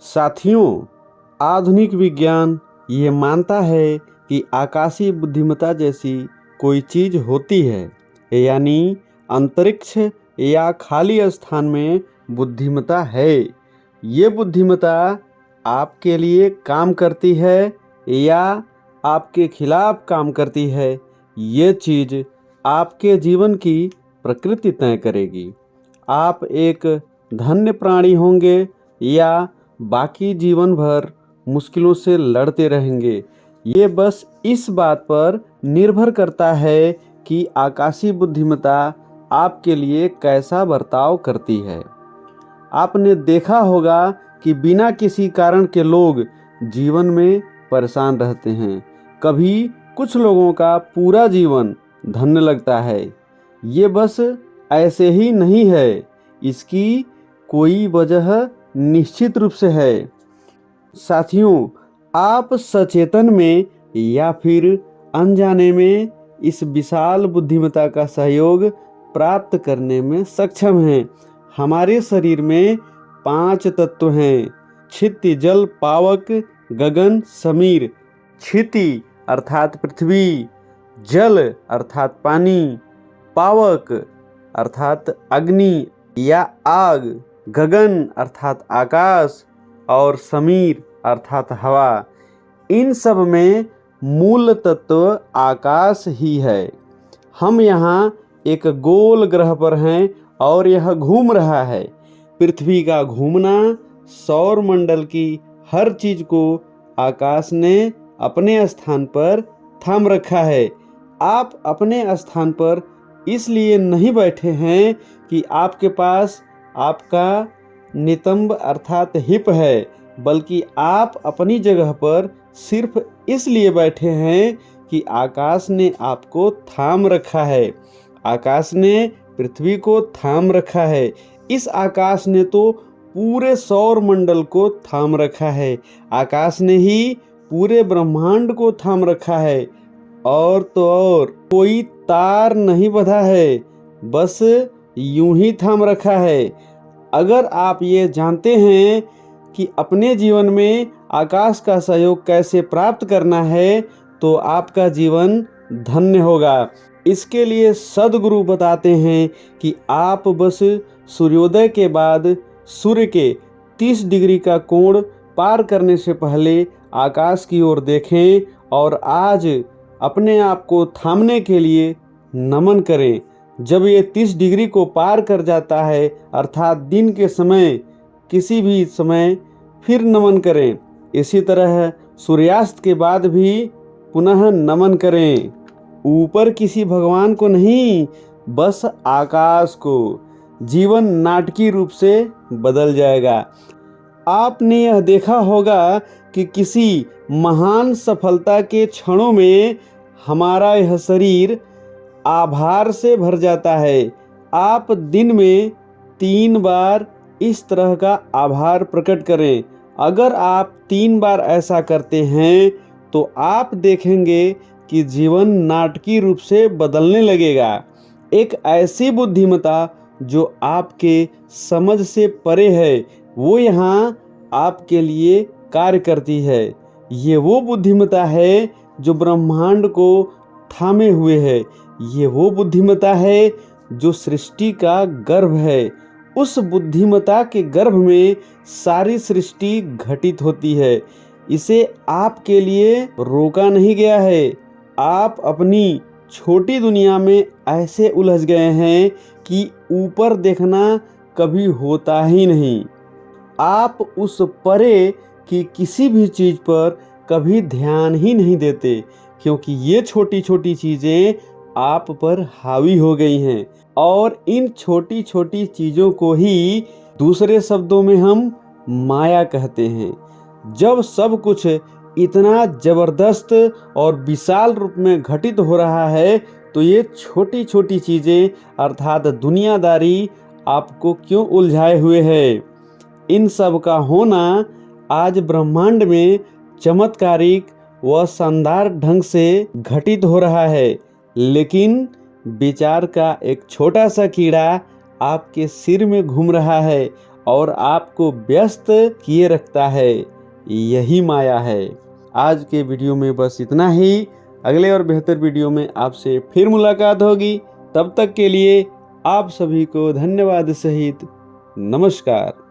साथियों, आधुनिक विज्ञान ये मानता है कि आकाशीय बुद्धिमत्ता जैसी कोई चीज़ होती है, यानी अंतरिक्ष या खाली स्थान में बुद्धिमत्ता है। ये बुद्धिमत्ता आपके लिए काम करती है या आपके खिलाफ काम करती है, ये चीज़ आपके जीवन की प्रकृति तय करेगी। आप एक धन्य प्राणी होंगे या बाकी जीवन भर मुश्किलों से लड़ते रहेंगे। ये बस इस बात पर निर्भर करता है कि आकाशीय बुद्धिमत्ता आपके लिए कैसा बर्ताव करती है। आपने देखा होगा कि बिना किसी कारण के लोग जीवन में परेशान रहते हैं। कभी कुछ लोगों का पूरा जीवन धन्य लगता है। ये बस ऐसे ही नहीं है, इसकी कोई वजह निश्चित रूप से है। साथियों, आप सचेतन में या फिर अनजाने में इस विशाल बुद्धिमत्ता का सहयोग प्राप्त करने में सक्षम हैं। हमारे शरीर में 5 तत्व हैं: क्षिति, जल, पावक, गगन, समीर। क्षिति अर्थात पृथ्वी, जल अर्थात पानी, पावक अर्थात अग्नि या आग, गगन अर्थात आकाश और समीर अर्थात हवा। इन सब में मूल तत्व आकाश ही है। हम यहाँ एक गोल ग्रह पर हैं और यह घूम रहा है। पृथ्वी का घूमना, सौर मंडल की हर चीज को आकाश ने अपने स्थान पर थाम रखा है। आप अपने स्थान पर इसलिए नहीं बैठे हैं कि आपके पास आपका नितंब अर्थात हिप है, बल्कि आप अपनी जगह पर सिर्फ इसलिए बैठे हैं कि आकाश ने आपको थाम रखा है। आकाश ने पृथ्वी को थाम रखा है। इस आकाश ने तो पूरे सौर मंडल को थाम रखा है। आकाश ने ही पूरे ब्रह्मांड को थाम रखा है। और तो और कोई तार नहीं बंधा है, बस यूं ही थाम रखा है। अगर आप ये जानते हैं कि अपने जीवन में आकाश का सहयोग कैसे प्राप्त करना है, तो आपका जीवन धन्य होगा। इसके लिए सद्गुरु बताते हैं कि आप बस सूर्योदय के बाद सूर्य के 30 डिग्री का कोण पार करने से पहले आकाश की ओर देखें और आज अपने आप को थामने के लिए नमन करें। जब ये 30 डिग्री को पार कर जाता है, अर्थात दिन के समय, किसी भी समय फिर नमन करें। इसी तरह सूर्यास्त के बाद भी पुनः नमन करें। ऊपर किसी भगवान को नहीं, बस आकाश को। जीवन नाटकीय रूप से बदल जाएगा। आपने यह देखा होगा कि किसी महान सफलता के क्षणों में हमारा यह शरीर आभार से भर जाता है। आप दिन में 3 बार इस तरह का आभार प्रकट करें। अगर आप 3 बार ऐसा करते हैं तो आप देखेंगे कि जीवन नाटकीय रूप से बदलने लगेगा। एक ऐसी बुद्धिमत्ता जो आपके समझ से परे है, वो यहाँ आपके लिए कार्य करती है। ये वो बुद्धिमत्ता है जो ब्रह्मांड को थामे हुए है। ये वो बुद्धिमत्ता है जो सृष्टि का गर्भ है। उस बुद्धिमत्ता के गर्भ में सारी सृष्टि घटित होती है। इसे आपके लिए रोका नहीं गया है। आप अपनी छोटी दुनिया में ऐसे उलझ गए हैं कि ऊपर देखना कभी होता ही नहीं। आप उस परे की किसी भी चीज पर कभी ध्यान ही नहीं देते, क्योंकि ये छोटी छोटी चीजें आप पर हावी हो गई हैं। और इन छोटी छोटी चीजों को ही दूसरे शब्दों में हम माया कहते हैं। जब सब कुछ इतना जबरदस्त और विशाल रूप में घटित हो रहा है, तो ये छोटी छोटी चीजें अर्थात दुनियादारी आपको क्यों उलझाए हुए है? इन सब का होना आज ब्रह्मांड में चमत्कारिक व शानदार ढंग से घटित हो रहा है, लेकिन विचार का एक छोटा सा कीड़ा आपके सिर में घूम रहा है और आपको व्यस्त किए रखता है, यही माया है। आज के वीडियो में बस इतना ही। अगले और बेहतर वीडियो में आपसे फिर मुलाकात होगी। तब तक के लिए आप सभी को धन्यवाद सहित नमस्कार।